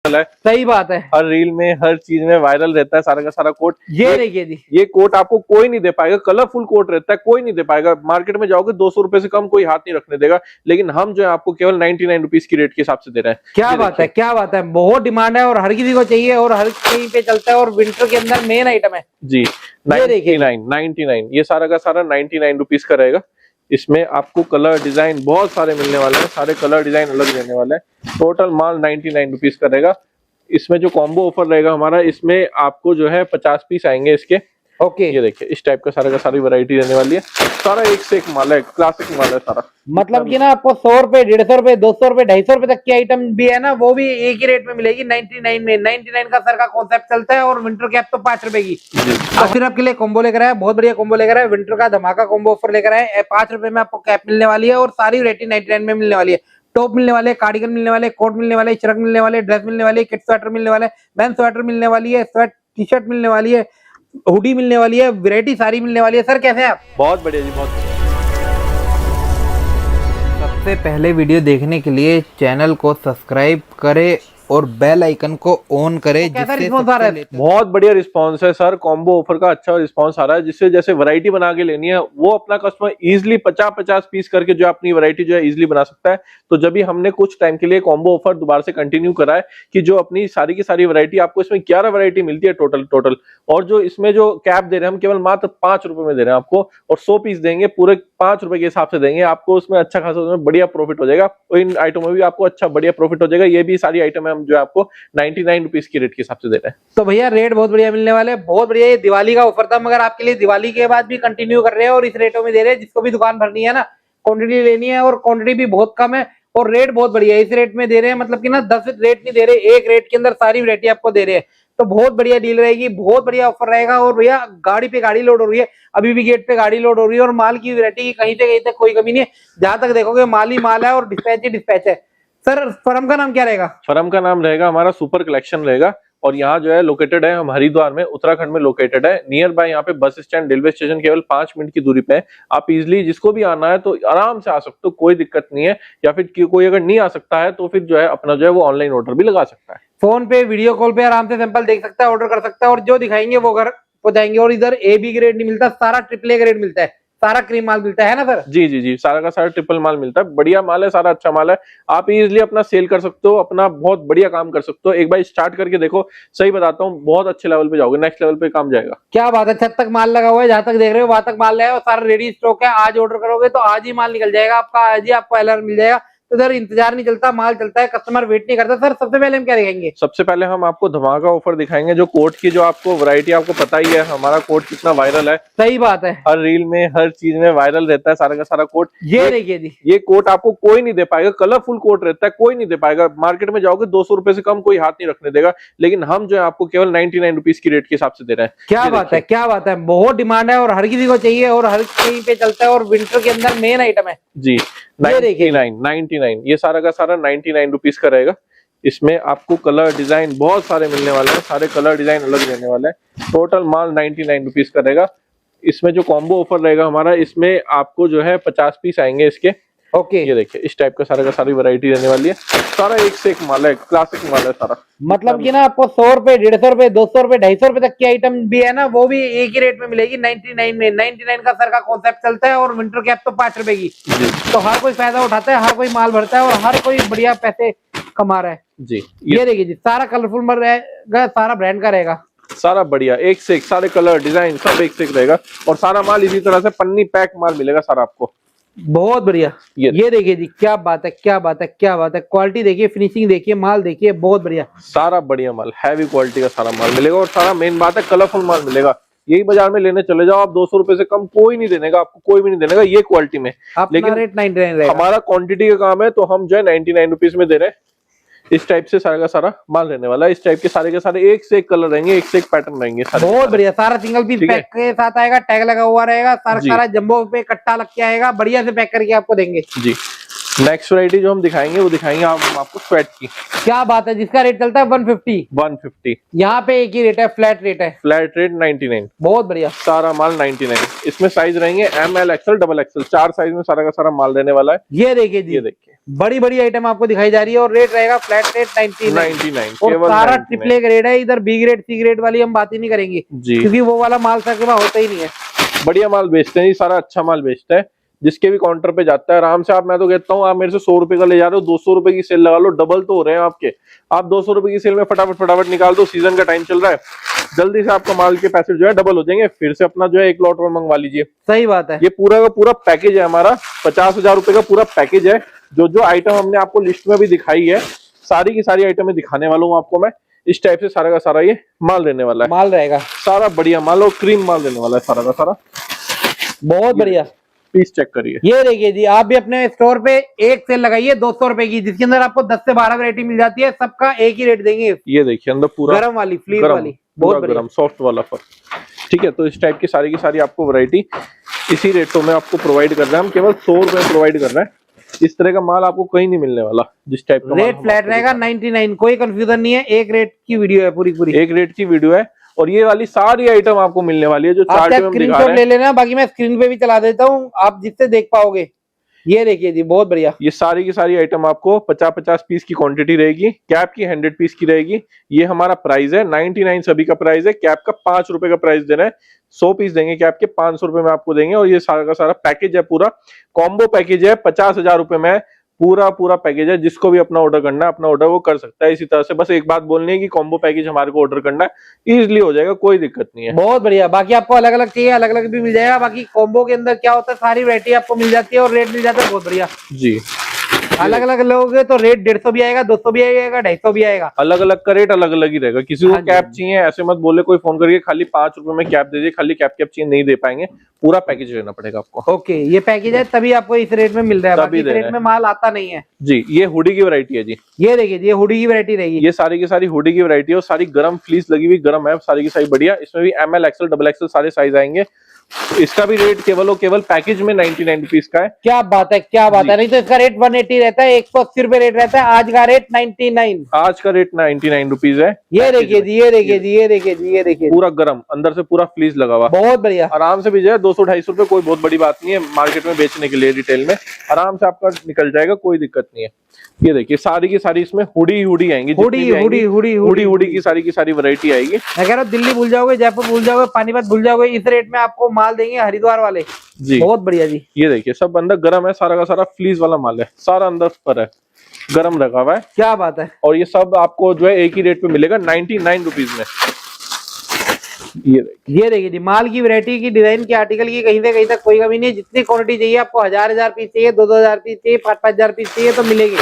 है। सही बात है। हर रील में हर चीज में वायरल रहता है सारा का सारा कोट। ये देखिए जी, ये कोट आपको कोई नहीं दे पाएगा, कलरफुल कोट रहता है, कोई नहीं दे पाएगा। मार्केट में जाओगे 200 रुपए से कम कोई हाथ नहीं रखने देगा, लेकिन हम जो है आपको केवल 99 रुपीज की रेट के हिसाब से दे रहे हैं। क्या बात है, क्या बात है। बहुत डिमांड है और हर किसी को चाहिए और हर कहीं पे चलता है और विंटर के अंदर मेन आइटम है जी। 99 ये सारा का सारा 99 रुपीज का रहेगा। इसमें आपको कलर डिजाइन बहुत सारे मिलने वाले हैं, सारे कलर डिजाइन अलग रहने वाले हैं। टोटल माल 99 रुपीज का रहेगा। इसमें जो कॉम्बो ऑफर रहेगा हमारा, इसमें आपको जो है 50 पीस आएंगे इसके। ओके, ये देखिए इस टाइप का सारा का सारी वैरायटी रहने वाली है। सारा एक से एक माल है, क्लासिक माल है सारा। मतलब कि ना आपको 100 रुपए, 150 रुपए, 200 रुपए, 250 रुपए तक की आइटम भी है ना, वो भी एक ही रेट में मिलेगी 99 में। 99 का सर का कॉन्सेप्ट चलता है और विंटर कैप तो 5 रुपए की। और फिर आपके लिए कॉम्बो लेकर आया, बहुत बढ़िया कॉम्बो लेकर आया। विंटर का धमाका कॉम्बो ऑफर लेकर आए। 5 रुपए में आपको कैप मिलने वाली है और सारी वैरायटी 99 में मिलने वाली है। टॉप मिलने वाले, कार्डिगन मिलने वाले, कोट मिलने वाले, शर्ट मिलने वाले, ड्रेस मिलने वाली है, किड्स स्वेटर मिलने वाले, मेन स्वेटर मिलने वाली है, स्वेट टी शर्ट मिलने वाली है, हुडी मिलने वाली है, वैरायटी सारी मिलने वाली है। सर कैसे हैं आप? बहुत बढ़िया जी, बहुत बढ़िया। सबसे पहले वीडियो देखने के लिए चैनल को सब्सक्राइब करें और बेल आइकन को ऑन करें। तो कैसा रिस्पॉन्स आ रहा है? बहुत बढ़िया रिस्पॉन्स है सर, कॉम्बो ऑफर का अच्छा रिस्पॉन्स आ रहा है। जिससे जैसे वैरायटी बना के लेनी है वो अपना कस्टमर इजीली 50-50 पीस करके जो अपनी वैरायटी जो है इजीली बना सकता है। तो जब भी हमने कुछ टाइम के लिए कॉम्बो ऑफर दोबारा से कंटिन्यू करा है कि जो अपनी सारी की सारी वैरायटी आपको इसमें 11 वैरायटी मिलती है टोटल। और जो इसमें जो कैप दे रहे हैं हम केवल मात्र 5 रुपए में दे रहे हैं आपको, और 100 पीस देंगे पूरे 5 रुपए के हिसाब से देंगे आपको। उसमें अच्छा खासा उसमें बढ़िया प्रॉफिट हो जाएगा। तो इन आइटम में भी आपको अच्छा बढ़िया प्रॉफिट हो जाएगा। ये भी सारी आइटम है हम जो आपको 99 रुपीज की रेट के हिसाब से दे रहे हैं। तो भैया रेट बहुत बढ़िया मिलने वाले हैं, बहुत बढ़िया। ये दिवाली का ऑफर था मगर आपके लिए दिवाली के बाद भी कंटिन्यू कर रहे हैं और इस रेटों में दे रहे हैं। जिसको भी दुकान भरनी है ना, क्वांटिटी लेनी है और क्वांटिटी भी बहुत कम है और रेट बहुत बढ़िया है। इस रेट में दे रहे हैं, मतलब कि ना 10 रेट नहीं दे रहे, एक रेट के अंदर सारी वैरायटी आपको दे रहे हैं। तो बहुत बढ़िया डील रहेगी, बहुत बढ़िया ऑफर रहेगा। और भैया गाड़ी पे गाड़ी लोड हो रही है, अभी भी गेट पे गाड़ी लोड हो रही है और माल की वैरायटी की कहीं तक कोई कमी नहीं है। जहां तक देखोगे माल ही माल है और डिस्पैच ही डिस्पैच है। सर फर्म का नाम क्या रहेगा? फर्म का नाम रहेगा हमारा सुपर कलेक्शन रहेगा। और यहाँ जो है लोकेटेड है, हम हरिद्वार में उत्तराखंड में लोकेटेड है। नियर बाय यहाँ पे बस स्टैंड, रेलवे स्टेशन केवल 5 मिनट की दूरी पे है। आप इजिली जिसको भी आना है तो आराम से आ सकते हो, कोई दिक्कत नहीं है। या फिर कोई अगर नहीं आ सकता है तो फिर जो है अपना जो है वो ऑनलाइन ऑर्डर भी लगा सकता है। फोन पे वीडियो कॉल पे आराम से सैंपल देख सकता है, ऑर्डर कर सकता है और जो दिखाएंगे वो घर पहुंचाएंगे। और इधर ए बी ग्रेड नहीं मिलता, सारा ट्रिपल ए ग्रेड मिलता है, सारा क्रीम माल मिलता है ना सर? जी, सारा का सारा ट्रिपल माल मिलता है। बढ़िया माल है, सारा अच्छा माल है। आप इजीली अपना सेल कर सकते हो, अपना बहुत बढ़िया काम कर सकते हो। एक बार स्टार्ट करके देखो, सही बताता हूँ बहुत अच्छे लेवल पे जाओगे, नेक्स्ट लेवल पे काम जाएगा। क्या बात है, छत तक माल लगा हुआ है, जहां तक देख रहे हो वहां तक माल है और सारा रेडी स्टॉक है। आज ऑर्डर करोगे तो आज ही माल निकल जाएगा आपका, आज ही आपको अलर्ट मिल जाएगा। तो इधर इंतजार नहीं चलता, माल चलता है, कस्टमर वेट नहीं करता। सर सबसे पहले हम क्या दिखाएंगे? सबसे पहले हम आपको धमाका ऑफर दिखाएंगे। जो कोट की जो आपको वैरायटी, आपको पता ही है हमारा कोट कितना वायरल है। सही बात है। हर रील में हर चीज में वायरल रहता है सारा का सारा कोट। ये देखिए जी, ये कोट आपको कोई नहीं दे पाएगा, कलरफुल कोट रहता है, कोई नहीं दे पाएगा। मार्केट में जाओगे 200 रुपए से कम कोई हाथ नहीं रखने देगा, लेकिन हम जो है आपको केवल 99 रुपीज की रेट के हिसाब से दे रहे हैं। क्या बात है, क्या बात है। बहुत डिमांड है और हर किसी को चाहिए और हर कहीं पे चलता है और विंटर के अंदर मेन आइटम है जी। 99 ये सारा का सारा 99 रुपीज का रहेगा। इसमें आपको कलर डिजाइन बहुत सारे मिलने वाले हैं, सारे कलर डिजाइन अलग रहने वाले हैं। टोटल माल 99 रुपीज का रहेगा। इसमें जो कॉम्बो ऑफर रहेगा हमारा, इसमें आपको जो है 50 पीस आएंगे इसके। ओके, ये देखिए इस टाइप का सारा का सारी वैरायटी रहने वाली है। सारा एक से एक माल है, क्लासिक माल है सारा। मतलब कि ना आपको 100 रुपए, 150 रुपए, 200 रुपए, 250 रुपए तक की आइटम भी है ना, वो भी एक ही रेट में मिलेगी 99 में। 99 का सर का कॉन्सेप्ट चलता है और विंटर कैप तो 5 रुपए की। तो हर कोई फायदा उठाता है, हर कोई माल भरता है और हर कोई बढ़िया पैसे कमा रहा है जी। ये देखिए जी, सारा कलरफुल रहेगा, सारा ब्रांड का रहेगा, सारा बढ़िया एक से एक, सारे कलर डिजाइन सब एक से एक रहेगा। और सारा माल इसी तरह से पन्नी पैक माल मिलेगा सारा आपको। बहुत बढ़िया। ये देखिए जी, क्या बात है, क्या बात है, क्या बात है। क्वालिटी देखिए, फिनिशिंग देखिए, माल देखिए, बहुत बढ़िया, सारा बढ़िया माल, हैवी क्वालिटी का सारा माल मिलेगा। और सारा मेन बात है कलरफुल माल मिलेगा। यही बाजार में लेने चले जाओ आप, 200 रुपए से कम कोई नहीं देगा आपको, कोई भी नहीं देगा ये क्वालिटी में। लेकिन रेट 99 रहेगा। हमारा क्वांटिटी का काम है तो हम जो है 99 रुपीज में दे रहे हैं। इस टाइप से सारा का सारा माल रहने वाला है। इस टाइप के सारे एक से एक कलर रहेंगे, एक से एक पैटर्न रहेंगे। बहुत बढ़िया, सारा सिंगल पीस पैक के साथ आएगा, टैग लगा हुआ रहेगा, सारा जंबो पे कट्टा लग के आएगा, बढ़िया से पैक करके आपको देंगे जी। नेक्स्ट वैरायटी जो हम दिखाएंगे वो दिखाएंगे आपको स्वेट की। क्या बात है, जिसका रेट चलता है 150। 150। यहाँ पे एक ही रेट है, फ्लैट रेट है। Flat rate 99। बहुत बढ़िया। सारा माल 99। इसमें साइज रहेंगे ML XL XXL, 4 साइज में सारा का सारा माल रहने वाला है। ये देखिए जी, ये देखिए बड़ी बड़ी आइटम आपको दिखाई जा रही है और रेट रहेगा फ्लैट रेट 99। और सारा ट्रिपल ए ग्रेड है। इधर बी ग्रेड सी ग्रेड वाली हम बात ही नहीं करेंगे जी, क्योंकि वो वाला माल तकरीबन होता ही नहीं है। बढ़िया माल बेचते हैं जी, सारा अच्छा माल बेचता है। जिसके भी काउंटर पे जाता है आराम से, आप मैं तो कहता हूँ आप मेरे से 100 रुपए का ले जा रहे हो, 200 रुपए की सेल लगा लो, डबल तो हो रहे हैं आपके। आप 200 रुपए की सेल में फटाफट निकाल दो, सीजन का टाइम चल रहा है, जल्दी से आपका माल के पैसे जो है डबल हो जाएंगे। फिर से अपना जो है एक लॉट और मंगवा लीजिए। सही बात है। ये पूरा का पूरा पैकेज है हमारा, 50,000 रुपए का पूरा पैकेज है। जो आइटम हमने आपको लिस्ट में भी दिखाई है, सारी की सारी आइटमें दिखाने वाला हूँ आपको मैं। इस टाइप से सारा का सारा ये माल रहने वाला है। माल रहेगा सारा बढ़िया माल और क्रीम माल रहने वाला है सारा का सारा। बहुत बढ़िया। पीस चेक करिए। ये देखिए जी, आप भी अपने स्टोर पे एक सेल लगाइए 200 रुपए की, जिसके अंदर आपको 10 से 12 वैरायटी मिल जाती है। सबका एक ही रेट देंगे। ये देखिए अंदर पूरा गरम वाली, फ्लीस वाली, बहुत गरम सॉफ्ट वाला फर। ठीक है, तो इस टाइप की सारी आपको वैरायटी इसी रेटों में आपको प्रोवाइड कर रहे हैं हम। केवल 100 रुपए प्रोवाइड कर रहे हैं। इस तरह का माल आपको कहीं नहीं मिलने वाला। जिस टाइप का रेट फ्लैट रहेगा 99, कोई कंफ्यूजन नहीं है। एक रेट की वीडियो है, पूरी एक रेट की वीडियो है। और ये वाली सारी आइटम आपको मिलने वाली है जो चार्ट में हम दिखा रहे हैं। ले लेना, बाकी मैं स्क्रीन पे भी चला देता हूँ, आप जिससे देख पाओगे। ये देखिए जी, बहुत बढ़िया। ये सारी की सारी आइटम आपको 50-50 पीस की क्वांटिटी रहेगी। कैप की 100 पीस की रहेगी। ये हमारा प्राइस है 99, सभी का प्राइस है। कैप का 5 रुपए का प्राइस देना है। 100 पीस देंगे कैप के, 500 रुपए में आपको देंगे। और ये सारा का सारा पैकेज है, पूरा कॉम्बो पैकेज है। 50,000 रुपए में पूरा पैकेज है। जिसको भी अपना ऑर्डर करना है, अपना ऑर्डर वो कर सकता है। इसी तरह से बस एक बात बोलनी है कि कॉम्बो पैकेज हमारे को ऑर्डर करना है, इजीली हो जाएगा, कोई दिक्कत नहीं है। बहुत बढ़िया। बाकी आपको अलग अलग चाहिए, अलग अलग भी मिल जाएगा। बाकी कॉम्बो के अंदर क्या होता है, सारी वैरायटी आपको मिल जाती है और रेट मिल जाता है। बहुत बढ़िया जी। अलग अलग लोगे तो रेट 150 भी आएगा, 200 भी आएगा, 250 भी आएगा। अलग अलग का रेट अलग अलग ही रहेगा। किसी को कैप चाहिए, ऐसे मत बोले कोई फोन करके खाली 5 रुपए में कैप दे दीजिए, खाली कैप चाहिए, नहीं दे पाएंगे। पूरा पैकेज लेना पड़ेगा आपको। ओके, ये पैकेज है तभी आपको इस रेट में मिल रहा है, बाकी इस रेट में माल आता नहीं है जी। ये हुडी की वैरायटी है जी। ये देखिए, ये हुडी की वैरायटी रहेगी। ये सारी की सारी हुडी की वैरायटी है और सारी गरम फ्लीस लगी हुई, गरम है सारी की सारी बढ़िया। इसमें भी ML XL XXL सारे साइज आएंगे। इसका भी रेट केवल पैकेज में 99 रुपीज का है। क्या बात है, क्या बात है। नहीं तो इसका रेट 180 रहता है, 180 रुपए रेट रहता है। आज का रेट 99। आज का रेट 99 रुपीज है। ये देखिए जी, ये देखिए जी, ये देखिए जी, ये देखिए, पूरा गरम, अंदर से पूरा फ्लीस लगा हुआ। बहुत बढ़िया। आराम से भी जो है 200-250 रुपए कोई बहुत बड़ी बात नहीं है। मार्केट में बेचने के लिए रिटेल में आराम से आपका निकल जाएगा, कोई दिक्कत नहीं है। ये देखिए सारी की सारी इसमें हुडी आएंगी। हुडी की सारी वैरायटी आएगी। मैं कह रहा हूँ, दिल्ली भूल जाओगे, जयपुर भूल जाओगे, पानीपत भूल जाओगे, इस रेट में आपको माल देंगे हरिद्वार वाले जी। बहुत बढ़िया जी। ये देखिए सब अंदर गरम है, सारा का सारा फ्लीस वाला माल है, सारा अंदर पर है, गरम रखा हुआ है। क्या बात है। और ये सब आपको जो है एक ही रेट पे मिलेगा 99 रुपीज में। ये देखिए जी, माल की वैरायटी की, डिजाइन की, आर्टिकल की कहीं से कहीं तक कोई कमी नहीं है। जितनी क्वांटिटी चाहिए आपको, 1000 पीस चाहिए, 2000 पीस चाहिए, 5000 पीस चाहिए, तो मिलेगी,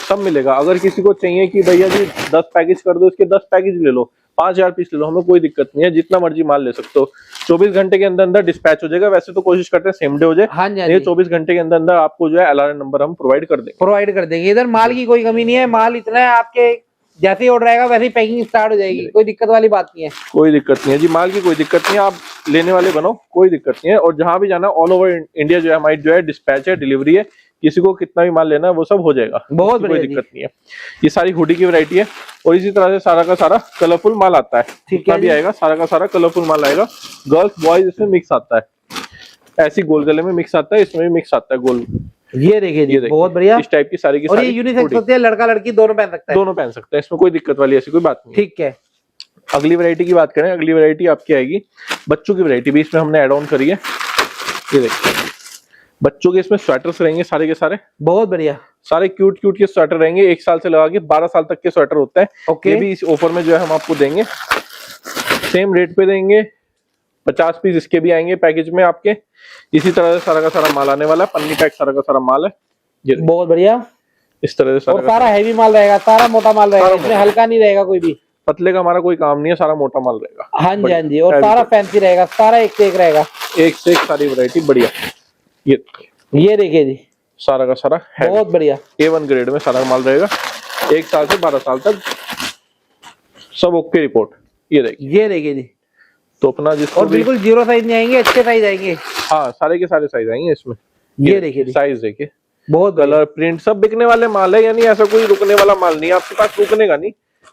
सब मिलेगा। अगर किसी को चाहिए कि भैया जी 10 पैकेज कर दो, इसके 10 पैकेज ले लो, 5000 पीस ले लो, हमें कोई दिक्कत नहीं है, जितना मर्जी माल ले सकते हो। 24 घंटे के अंदर अंदर डिस्पैच हो जाएगा। वैसे तो कोशिश करते हैं सेम डे हो जाए। हाँ जी, ये 24 घंटे के अंदर अंदर आपको जो है LRN नंबर हम प्रोवाइड कर देंगे। इधर माल की कोई कमी नहीं है। माल इतना है, आपके जैसे ही ऑर्डर आएगा वैसे ही पैकिंग स्टार्ट हो जाएगी, कोई दिक्कत वाली बात नहीं है। कोई दिक्कत नहीं है जी, माल की कोई दिक्कत नहीं है। आप लेने वाले बनो, कोई दिक्कत नहीं है। और जहां भी जाना ऑल ओवर इंडिया जो है हमारी जो है डिस्पैच है, डिलीवरी है। किसी को कितना भी माल लेना है वो सब हो जाएगा, बहुत कोई दिक्कत नहीं है। ये सारी हुडी की वैरायटी है और इसी तरह से सारा का सारा कलरफुल माल आता है। जितना भी आएगा सारा का सारा कलरफुल माल आएगा। गर्ल्स बॉयज इसमें मिक्स आता है, ऐसी गोल गले में मिक्स आता है, इसमें भी मिक्स आता है गोल। ये देखिए जी, बहुत बढ़िया। इस टाइप की सारी की और ये यूनिसेक्स होती है, लड़का लड़की दोनों पहन सकता है। दोनों पहन सकते हैं, इसमें कोई दिक्कत वाली ऐसी कोई बात नहीं। ठीक है। अगली वैरायटी की बात करें, अगली वैरायटी आपकी आएगी बच्चों की वैरायटी भी इसमें हमने ऐड ऑन करी है। ये देखिए बच्चों के इसमें स्वेटर्स रहेंगे सारे के सारे, बहुत बढ़िया, सारे क्यूट के स्वेटर रहेंगे। 1 साल से लगा के 12 साल तक के स्वेटर होते हैं। ये भी इस ऑफर में जो है हम आपको देंगे, सेम रेट पे देंगे। 50 पीस इसके भी आएंगे पैकेज में आपके। इसी तरह से सारा का सारा माल आने वाला है, पन्नी पैक सारा का सारा माल है। ये बहुत बढ़िया, इस तरह से सारा हैवी माल रहेगा, सारा मोटा माल रहेगा, इसमें हल्का नहीं रहेगा कोई भी। पतले का हमारा कोई काम नहीं है, सारा मोटा माल रहेगा। हाँ जी, हाँ जी। और सारा फैंसी रहेगा, सारा एक से एक रहेगा, एक से एक सारी वैरायटी बढ़िया। ये देखिए जी, सारा का सारा बहुत बढ़िया A1 ग्रेड में सारा माल रहेगा। 1 साल से 12 साल तक सब ओके रिपोर्ट। ये देखिए जी, तो अपना जिसको और बिल्कुल जीरो साइज नहीं आएंगे, अच्छे साइज आएंगे। हाँ, सारे के सारे साइज आएंगे इसमें। ये देखिए साइज देखिए, बहुत कलर प्रिंट सब बिकने वाले माल है, यानी ऐसा कोई रुकने वाला माल नहीं है आपके पास, रुकने का नहीं,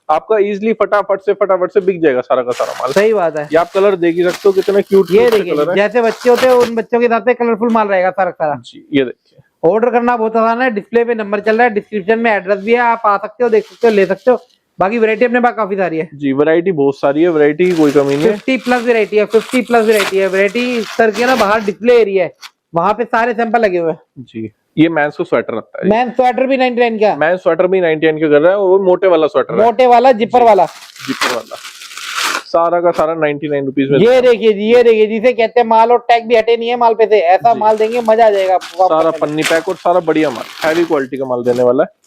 आपका इजीली फटाफट से बिक जाएगा सारा का सारा माल। सही बात है। ये आप कलर देख ही सकते हो कितने क्यूट ये कलर देखिए है। जैसे बच्चे होते हैं उन बच्चों के हिसाब से कलरफुल माल रहेगा सारा सारा जी। ये देखिए ऑर्डर करना बहुत आसान है, डिस्प्ले पे नंबर चल रहा है, डिस्क्रिप्शन में एड्रेस भी है, आप आ सकते हो, देख सकते हो, ले सकते हो। बाकी वैरायटी अपने पास काफी सारी है जी, वैरायटी बहुत सारी है, वैरायटी की कोई कमी नहीं है। 50 प्लस वैरायटी है, 50 प्लस वैरायटी है। वैरायटी सर के ना बाहर डिस्प्ले एरिया है, वहां पे सारे सैंपल लगे हुए हैं। जी, ये मैंस को स्वेटर लगता है। मैन स्वेटर भी 99 का, मैन स्वेटर भी 99 का कर रहा है, और वो मोटे वाला स्वेटर है, मोटे वाला जिपर वाला, जिपर वाला, सारा का सारा 99 रुपीज में। ये देखिए जी, ये देखिए जिसे कहते हैं माल और टैग भी हटे नहीं है माल पे से, ऐसा माल देंगे मजा आ जाएगा। सारा पन्नी पैक और सारा बढ़िया माल, हैवी क्वालिटी का माल देने वाला है।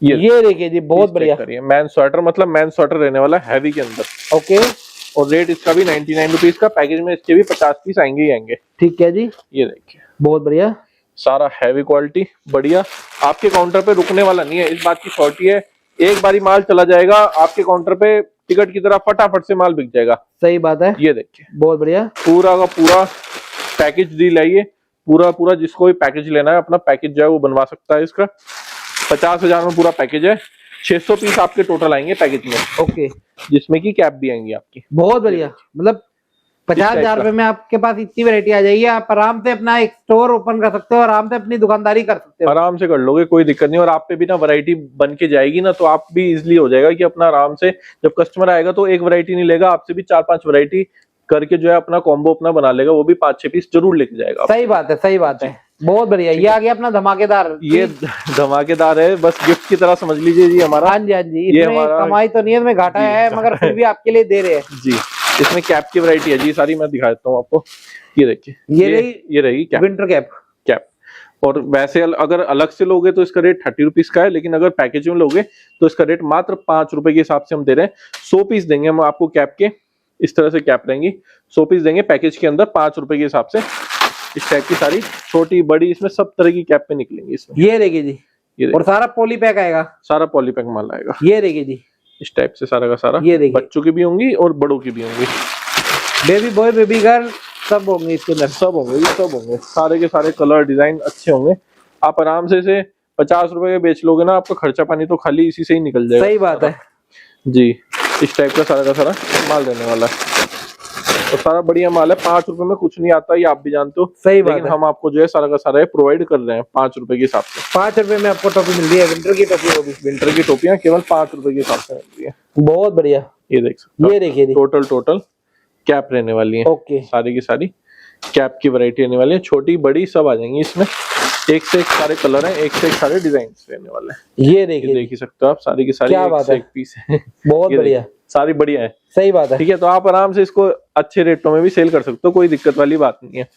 ये देखिए जी बहुत बढ़िया, मैन स्वेटर, मतलब मैन स्वेटर रहने वाला है हैवी के अंदर। ओके, और रेट इसका भी 99 रुपीज का, पैकेज में इसके भी 50 पीस आएंगे ही आएंगे। ठीक है जी, ये देखिए बहुत बढ़िया, सारा हैवी क्वालिटी बढ़िया, आपके काउंटर पे रुकने वाला नहीं है, इस बात की शॉर्टी है। एक बारी माल चला जाएगा आपके काउंटर पे टिकट की तरह, फटाफट से माल बिक जाएगा। सही बात है। ये देखिए बहुत बढ़िया, पूरा का पूरा पैकेज डील है ये, पूरा जिसको भी पैकेज लेना है अपना पैकेज जो है वो बनवा सकता है। इसका 50,000 में पूरा पैकेज है, 600 पीस आपके टोटल आएंगे पैकेज में, ओके, जिसमें की कैप भी आएंगी आपकी। बहुत बढ़िया, मतलब 50,000 रुपए में आपके पास इतनी वैरायटी आ जाएगी, आप आराम से अपना एक स्टोर ओपन कर सकते हो, आराम से अपनी दुकानदारी कर सकते हो, आराम से कर लोगे, कोई दिक्कत नहीं। और आप पे भी ना वैरायटी बन के जाएगी ना, तो आप भी इजिली हो जाएगा कि अपना आराम से, जब कस्टमर आएगा तो एक वैरायटी नहीं लेगा आपसे, भी 4-5 वैरायटी करके जो है अपना कॉम्बो अपना बना लेगा, वो भी 5-6 पीस जरूर लेके जाएगा। सही बात है, सही बात है, बहुत बढ़िया। ये आ गया अपना धमाकेदार, ये धमाकेदार है, बस गिफ्ट की तरह समझ लीजिए जी हमारा। हाँ जी, हाँ जी, ये इसमें हमारा कमाई तो नहीं है, इसमें घाटा है, मगर फिर भी आपके लिए दे रहे हैं जी। इसमें कैप की वैरायटी है जी सारी, मैं दिखा देता हूँ आपको। ये देखिए, ये रहेगी कैप, विंटर कैप। और वैसे अगर अलग से लोगे तो इसका रेट 30 रुपीज का है, लेकिन अगर पैकेज में लोगे तो इसका रेट मात्र 5 रुपए के हिसाब से हम दे रहे हैं। 100 पीस देंगे हम आपको कैप के, इस तरह से कैप रहेंगी, 100 पीस देंगे पैकेज के अंदर 5 रुपए के हिसाब से। इस टाइप की सारी छोटी बड़ी इसमें सब तरह की कैप पे निकलेंगी इसमें। ये देखिए जी, ये और सारा पॉली पैक आएगा, सारा पॉली पैक माल आएगा। ये देखिए जी, इस टाइप से सारा का सारा, ये देखिए, बच्चों की भी होंगी और बड़ों की भी होंगी, बेबी बॉय बेबी गर्ल सब होंगे इसके अंदर, सब होंगे, सब होंगे, सारे के सारे कलर डिजाइन अच्छे होंगे। आप आराम से इसे 50 रुपए के बेच लोगे ना, आपका खर्चा पानी तो खाली इसी से ही निकल जाएगा। सही बात है जी। इस टाइप का सारा माल देने वाला है, और सारा बढ़िया माल है। 5 रुपए में कुछ नहीं आता, ये आप भी जानते हो। सही बात लेकिन है, हम आपको जो है सारा का सारा प्रोवाइड कर रहे हैं 5 रुपए के हिसाब से। 5 रुपए में आपको टोपी मिल रही है, विंटर की टोपी होगी, विंटर की टोपियां केवल 5 रुपए के हिसाब से मिल रही है। बहुत बढ़िया। ये देख सकते हो, ये देखिए जी, टोटल कैप रहने वाली है, ओके, सारी की सारी कैप की वैरायटी रहने वाली है, छोटी बड़ी सब आ जाएंगी इसमें। एक से एक सारे कलर हैं, एक से एक सारे डिजाइन रहने वाले हैं। ये देखिए, देख ही सकते हो आप, सारी की सारी क्या एक बात से है, एक पीस है। बहुत बढ़िया, सारी बढ़िया है। सही बात है, ठीक है, तो आप आराम से इसको अच्छे रेटों में भी सेल कर सकते हो, कोई दिक्कत वाली बात नहीं है।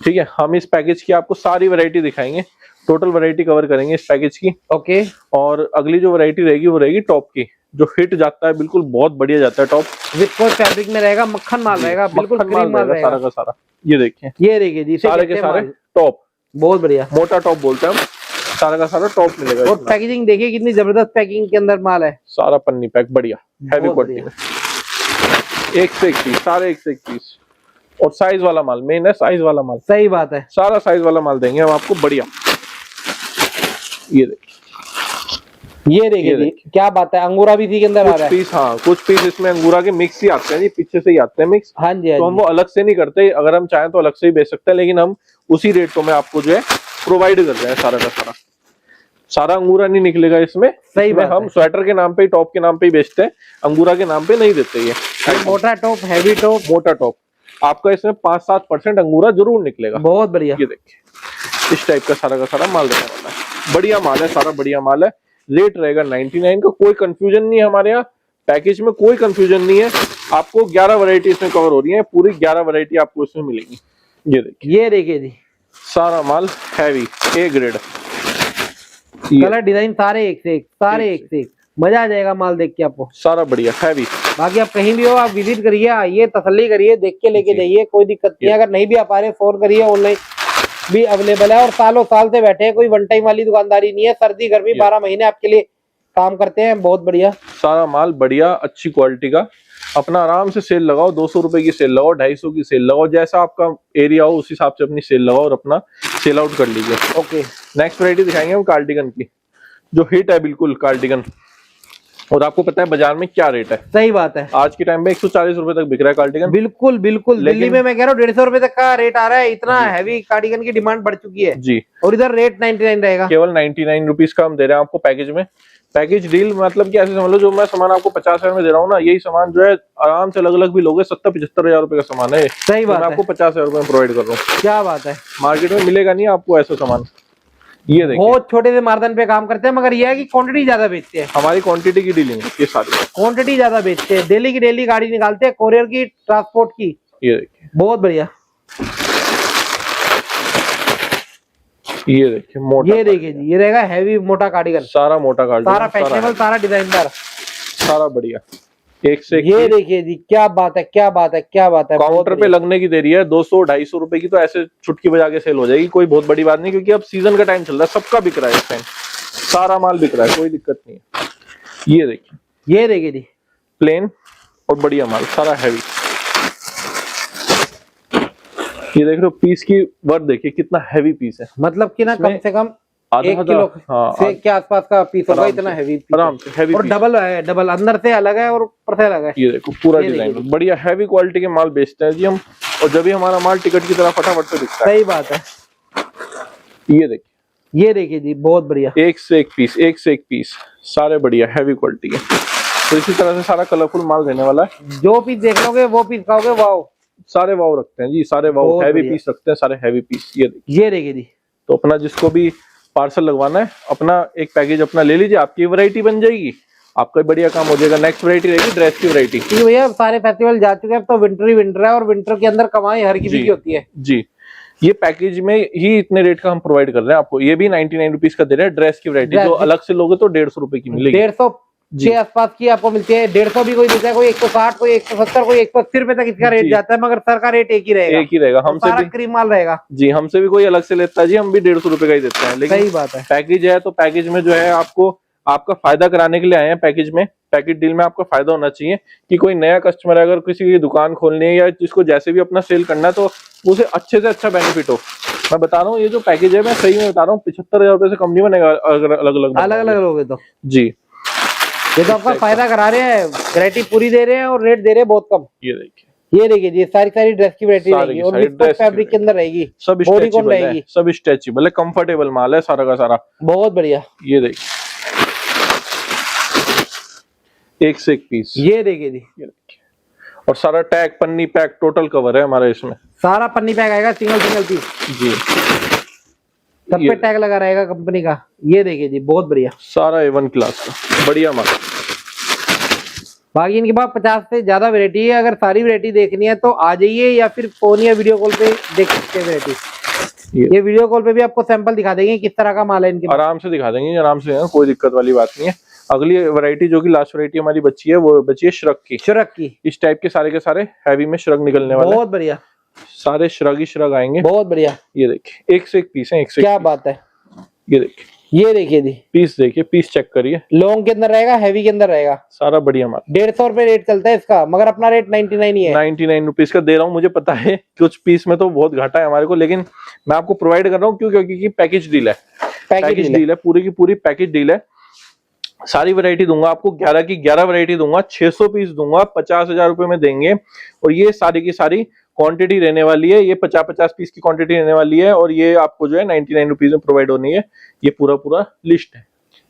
ठीक है, हम इस पैकेज की आपको सारी वैरायटी दिखाएंगे, टोटल वैरायटी कवर करेंगे इस पैकेज की। ओके, और अगली जो वैरायटी रहेगी वो रहेगी टॉप की, जो फिट जाता है बिल्कुल, बहुत बढ़िया जाता है टॉप, विस्कोस फैब्रिक में रहेगा, मक्खन माल रहेगा, बिल्कुल क्रीम माल रहेगा सारा का सारा। ये देखिए, ये देखिए जी, सारे के सारे टॉप, बहुत बढ़िया, मोटा टॉप बोलते हैं हम, सारा का सारा टॉप मिलेगा। और पैकेजिंग देखिए कितनी जबरदस्त पैकिंग के अंदर माल है, सारा पन्नी पैक बढ़िया हैवी क्वालिटी में, एक से एक पीस, सारे एक से एक पीस, और साइज वाला माल मेन है, साइज वाला माल। सही बात है, सारा साइज वाला माल देंगे हम आपको बढ़िया। ये देखिए, ये देखिए जी, क्या बात है, अंगूरा भी इसी के अंदर आ रहा है। पीस, हाँ कुछ पीस इसमें अंगूरा के मिक्स ही आते हैं जी, पीछे से ही आते हैं मिक्स। हाँ जी, तो हम वो अलग से नहीं करते, अगर हम चाहें तो अलग से ही बेच सकते हैं, लेकिन हम उसी रेटों में आपको जो है प्रोवाइड कर रहे हैं। सारा का सारा, सारा अंगूरा नहीं निकलेगा इसमें। सही बात हम स्वेटर के नाम पे, टॉप के नाम पे ही बेचते हैं, अंगूरा के नाम पे नहीं देते। ये मोटा टॉप, हैवी टॉप, मोटा टॉप आपका इसमें 5-7% अंगूरा जरूर निकलेगा। बहुत बढ़िया, ये देखिए, इस टाइप का सारा माल देने वाला है, बढ़िया माल है, सारा बढ़िया माल है। रेट रहेगा 99 का, कोई कंफ्यूजन नहीं है हमारे यहाँ, पैकेज में कोई कंफ्यूजन नहीं है। आपको 11 वैरायटी इसमें कवर हो रही है, पूरी 11 वैरायटी आपको इसमें मिलेगी। ये देखिए जी, सारा माल heavy A grade, colour design सारे एक से एक, सारे एक से एक, मजा आ जाएगा माल देख के आपको, सारा बढ़िया हैवी। बाकी आप कहीं भी हो, आप विजिट करिए, आइए, तसल्ली करिए, देख के लेके जाइए, कोई दिक्कत नहीं है। अगर नहीं भी आ पा रहे फोन करिए, ऑनलाइन भी अवेलेबल है, और सालों साल से बैठे हैं, कोई वन टाइम वाली दुकानदारी नहीं है, सर्दी गर्मी 12 महीने आपके लिए काम करते हैं, बहुत बढ़िया। सारा माल बढ़िया, अच्छी क्वालिटी का, अपना आराम से सेल लगाओ, 200 रुपए की सेल लगाओ, 250 की सेल लगाओ, जैसा आपका एरिया हो उस हिसाब से अपनी सेल लगाओ और अपना सेल आउट कर लीजिए। ओके, नेक्स्ट वैरायटी दिखाएंगे हम कार्डिगन की, जो हिट है बिल्कुल कार्डिगन। और आपको पता है बाजार में क्या रेट है, सही बात है, आज के टाइम में 140 रुपए तक बिक रहा है कार्डिगन। बिल्कुल बिल्कुल। दिल्ली में मैं कह रहा हूँ 150 रुपए तक का रेट आ रहा है, इतना जी। हैवी कार्डिगन की डिमांड बढ़ चुकी है जी, और इधर रेट 99 रहेगा। केवल 99 रुपीज का हम दे रहे हैं आपको पैकेज में। पैकेज डील मतलब कि ऐसे समझ लो, जो मैं सामान आपको 50,000 में दे रहा हूँ ना, यही सामान जो है आराम से अलग अलग भी लोगे 70-75 हजार रुपए का सामान है। सही तो बात मैं है, आपको 50,000 रुपए में प्रोवाइड कर रहा हूँ। क्या बात है, मार्केट में मिलेगा नहीं आपको ऐसा सामान। ये देखिए, बहुत छोटे से मार्जिन पे काम करते हैं, मगर ये है कि क्वांटिटी ज्यादा बेचते हैं। हमारी क्वांटिटी की डीलिंग है ये सारी। क्वांटिटी ज्यादा बेचते हैं, डेली की डेली गाड़ी निकालते हैं, कोरियर की, ट्रांसपोर्ट की। ये देखिए, बहुत बढ़िया। ये देखिए मोटा, ये देखिए जी, ये रहेगा हैवी मोटा कार्डिगन, सारा मोटा कार्डिगन, सारा फैशनेबल, सारा डिजाइनदार, सारा बढ़िया, एक से एक। ये देखिए जी, क्या बात है, क्या बात है, क्या बात है। काउंटर पे लगने की देरी है, 200-250 रुपए की तो ऐसे चुटकी बजा के सेल हो जाएगी, कोई बहुत बड़ी बात नहीं, क्योंकि अब सीजन का टाइम चल रहा है, सबका बिक रहा है इस टाइम, सारा माल बिक रहा है, कोई दिक्कत नहीं है। ये देखिए, ये देखिए जी, प्लेन और बढ़िया माल, सारा हैवी। ये देख रहे हो पीस की वर्थ, देखिए कितना हैवी पीस है, मतलब कि ना कम से कम आधा 1 किलो हाँ, से के आसपास का पीस होगा, आराम इतना से, हैवी आराम से हैवी और पीस। डबल है, डबल अंदर से अलग है और ऊपर से अलग है। ये देखो पूरा ये डिजाइन देखिए। बढ़िया हैवी क्वालिटी के माल बेचते हैं जी हम, और जब भी हमारा माल टिकट की तरह फटाफट से बिकता है। सही बात है। ये देखिए, ये देखिए जी, बहुत बढ़िया, एक से एक पीस, एक से एक पीस, सारे बढ़िया हैवी क्वालिटी के। तो इसी तरह से सारा कलरफुल माल रहने वाला है, जो पीस देख लोगे वो पीस खाओगे, वाओ। सारे वाव रखते हैं जी, सारे वाव बहुत हैवी बढ़िया। पीस रखते हैं, सारे हैवी पीस। ये देखिए, ये देखिए जी, तो अपना जिसको भी पार्सल लगवाना है, अपना एक पैकेज अपना ले लीजिए, आपकी वैरायटी बन जाएगी, आपका बढ़िया काम हो जाएगा। नेक्स्ट वैरायटी रहेगी ड्रेस की वैरायटी। क्योंकि भैया सारे फेस्टिवल जा चुके हैं, अब तो विंटर ही विंटर है, और विंटर के अंदर कमाई हर किसी जी। की होती है। जी, ये पैकेज में ही इतने रेट का हम प्रोवाइड कर रहे हैं आपको, ये भी 99 रुपीज का दे रहे हैं ड्रेस की वैरायटी, ड्रेस जो की- अलग से लोगे तो 150 रुपए की मिलेगी। 150 जी। के आसपास की आपको मिलती है, 150 भी कोई देता है, कोई 160, कोई 170, कोई 180 रुपए तक इसका रेट जी। जाता है, मगर सर का रेट एक ही रहेगा, एक ही रहेगा। और हमसे सारा भी क्रीम माल रहेगा। जी, हमसे भी कोई अलग से लेता है जी, हम भी 150 रुपए का ही देते हैं, लेकिन सही बात है, पैकेज है तो पैकेज में जो है आपको आपका फायदा कराने के लिए आए हैं। पैकेज में, पैकेज डील में आपका फायदा होना चाहिए कि कोई नया कस्टमर है, अगर किसी की दुकान खोलनी है या जिसको जैसे भी अपना सेल करना है, तो उसे अच्छे से अच्छा बेनिफिट हो। मैं बता रहा हूँ, ये जो पैकेज है मैं सही में बता रहा हूँ, 75,000 रुपए से कम नहीं बनेगा अगर अलग अलग अलग अलग लोगे तो। जी, ये तो आपका फायदा करा रहे हैं, वैरायटी पूरी दे रहे हैं और रेट दे रहे हैं बहुत कम। ये देखिए, ये देखिए जी, सारी ड्रेस की वैरायटी सारी रहेगी की और सारी विस्कोस ड्रेस की फैब्रिक के अंदर रहेगी, सब बॉडी कौन स्ट्रेचेबल है, रहेगी, सब स्ट्रेचेबल है, कंफर्टेबल माल है सारा का सारा। बहुत बढ़िया। ये देखिए, एक से एक पीस। ये देखिए जी, ये देखिए, और सारा टैग पन्नी पैक टोटल कवर है हमारे इसमें। सारा पन्नी पैक आएगा, सिंगल पीस, जी, सब पे टैग लगा रहेगा कंपनी का। ये देखिए जी, बहुत बढ़िया, सारा A1 क्लास का बढ़िया माल। बाकी इनके पास 50 से ज्यादा वैरायटी है, अगर सारी वैरायटी देखनी है तो आ जाइए, या फिर फोन या वीडियो कॉल पे देख सकते हैं वैरायटी। ये वीडियो कॉल पे भी आपको सैंपल दिखा देंगे किस तरह का माल है इनके पास। आराम से दिखा देंगे, आराम से, कोई दिक्कत वाली बात नहीं है। अगली वैरायटी जो कि लास्ट वैरायटी हमारी बची है, वो बची है श्रग की। श्रग की, इस टाइप के सारे हैवी में श्रग निकलने वाले हैं। बहुत बढ़िया, सारे श्रग ही श्रग आएंगे। बहुत बढ़िया, ये देखिए, एक से एक पीस है, एक से क्या बात है। ये देखिए, ये देखिए जी, पीस देखिए, पीस चेक करिए, लॉन्ग के अंदर रहेगा, हैवी के अंदर रहेगा, सारा बढ़िया माल। 150 रुपए रेट चलता है इसका, मगर अपना रेट 99 ही है। 99 रुपीज का दे रहा हूँ, मुझे पता है कुछ पीस में तो बहुत घाटा है हमारे को, लेकिन मैं आपको प्रोवाइड कर रहा हूँ। क्यों? क्योंकि पैकेज डील है, पैकेज डील है, पूरी की पूरी पैकेज डील है। सारी वैरायटी दूंगा आपको, 11 की 11 वैरायटी दूंगा, 600 पीस दूंगा, 50,000 रुपए में देंगे। और ये सारी की सारी क्वांटिटी रहने वाली है, ये 50-50 पीस की क्वांटिटी रहने वाली है, और ये आपको जो है 99 रुपीज में प्रोवाइड होनी है। ये पूरा लिस्ट है।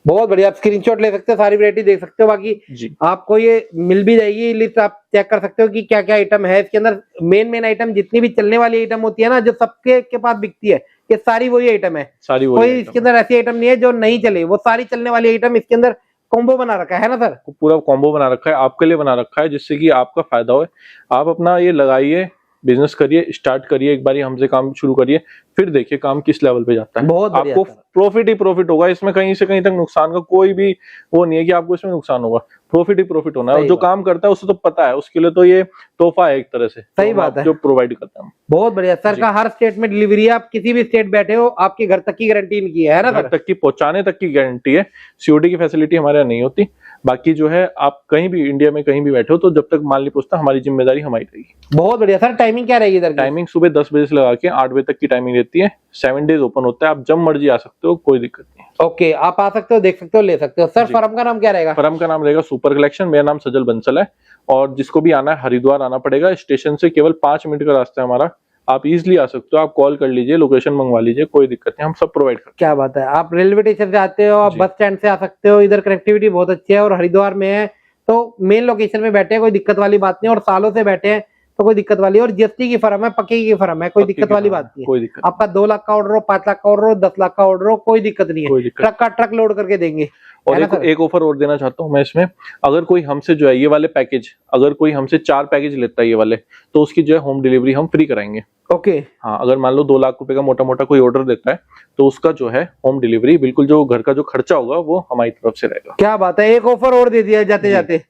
बहुत बढ़िया, आप स्क्रीनशॉट ले सकते हो, सारी वैरायटी देख सकते हो। बाकी जी, आपको ये मिल भी जाएगी लिस्ट, आप चेक कर सकते हो कि क्या क्या आइटम है इसके अंदर। मेन आइटम जितनी भी चलने वाली आइटम होती है ना, जो सबके के पास बिकती है, ये सारी वही आइटम है। सारी कोई वही इसके अंदर ऐसी आइटम नहीं है जो नहीं चले, वो सारी चलने वाली आइटम इसके अंदर कॉम्बो बना रखा है ना सर। पूरा कॉम्बो बना रखा है, आपके लिए बना रखा है, जिससे कि आपका फायदा हो। आप अपना ये लगाइए, बिजनेस करिए, स्टार्ट करिए, एक बार हमसे काम शुरू करिए, फिर देखिए काम किस लेवल पे जाता है। बहुत बढ़िया आपको सर। प्रॉफिट ही प्रॉफिट होगा इसमें, कहीं से कहीं तक नुकसान का कोई भी वो नहीं है कि आपको इसमें नुकसान होगा। प्रॉफिट ही प्रॉफिट होना है, और सही जो बात। काम करता है उसे तो पता है, उसके लिए तो ये तोहफा है एक तरह से। सही तो बात है। जो प्रोवाइड करता है। बहुत बढ़िया सर का हर स्टेट में डिलीवरी है, आप किसी भी स्टेट बैठे हो, आपके घर तक की गारंटी इनकी है ना घर सर। तक की पहुंचाने तक की गारंटी है। सीओडी की फैसिलिटी हमारे यहाँ नहीं होती। बाकी जो है आप कहीं भी इंडिया में कहीं भी बैठे हो तो जब तक माल नहीं पहुंचता हमारी जिम्मेदारी हमारी रहेगी। बहुत बढ़िया सर। टाइमिंग क्या रहेगी इधर की? टाइमिंग सुबह 10 बजे से लगा के 8 बजे तक की टाइमिंग रहती है। 7 डेज ओपन होता है, आप जब मर्जी आ सकते हो, कोई दिक्कत नहीं है। ओके, आप आ सकते हो, देख सकते हो, ले सकते हो। सर जी। फर्म का नाम क्या रहेगा? फर्म का नाम रहेगा सुपर कलेक्शन। मेरा नाम सजल बंसल है और जिसको भी आना है हरिद्वार आना पड़ेगा। स्टेशन से केवल 5 मिनट का रास्ता है हमारा, आप इजिली आ सकते हो। आप कॉल कर लीजिए, लोकेशन मंगवा लीजिए, कोई दिक्कत नहीं, हम सब प्रोवाइड करते क्या बात है। आप रेलवे स्टेशन से आते हो, आप जी। बस स्टैंड से आ सकते हो, इधर कनेक्टिविटी बहुत अच्छी है और हरिद्वार में है तो मेन लोकेशन में बैठे हैं, कोई दिक्कत वाली बात नहीं। और सालों से बैठे हैं तो कोई दिक्कत वाली, और जीएसटी की फर्म है, पक्की की फर्म है, कोई पक्की दिक्कत की वाली फर्म है, बात नहीं है। कोई दिक्कत आपका 2 लाख का ऑर्डर हो, 5 लाख का ऑर्डर हो, 10 लाख का ऑर्डर हो, कोई दिक्कत नहीं है। कोई दिक्कत ट्रक का ट्रक लोड करके देंगे। और है ना एक सर? एक ऑफर और देना चाहता हूँ मैं इसमें, अगर कोई हमसे जो है ये वाले पैकेज, अगर कोई हमसे 4 पैकेज लेता है ये वाले, तो उसकी जो है होम डिलीवरी हम फ्री कराएंगे। ओके। हाँ, अगर मान लो 2 लाख रुपए का मोटा मोटा कोई ऑर्डर देता है तो उसका जो है होम डिलीवरी बिल्कुल, जो घर का जो खर्चा होगा वो हमारी तरफ से रहेगा। क्या बात है, एक ऑफर और दे दिया जाते जी। जाते।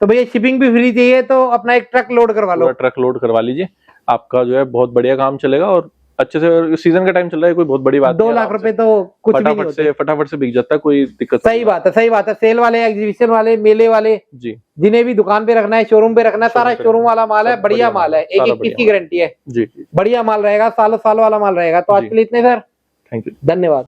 तो भैया शिपिंग भी फ्री चाहिए तो अपना एक ट्रक लोड करवा लो। पूरा ट्रक लोड करवा लीजिए, आपका जो है बहुत बढ़िया काम चलेगा और अच्छे से। सीजन का टाइम चल रहा है, कोई बहुत बड़ी बात 2 नहीं है, लाख आराम रुपए से तो कुछ भी नहीं होते। फटाफट से बिक जाता है, कोई दिक्कत सही बात है, सही बात है। सेल वाले, एग्जीबिशन वाले, मेले वाले, जी जिन्हें भी दुकान पे रखना है, शोरूम पे रखना है, सारा पे शोरूम वाला माल है, सब बढ़िया माल है। एक सारा 21 की बढ़िया गारंटी है, जी जी। बढ़िया माल रहेगा, सालों साल वाला माल रहेगा। तो आज जी। के लिए इतने सर, थैंक यू। धन्यवाद।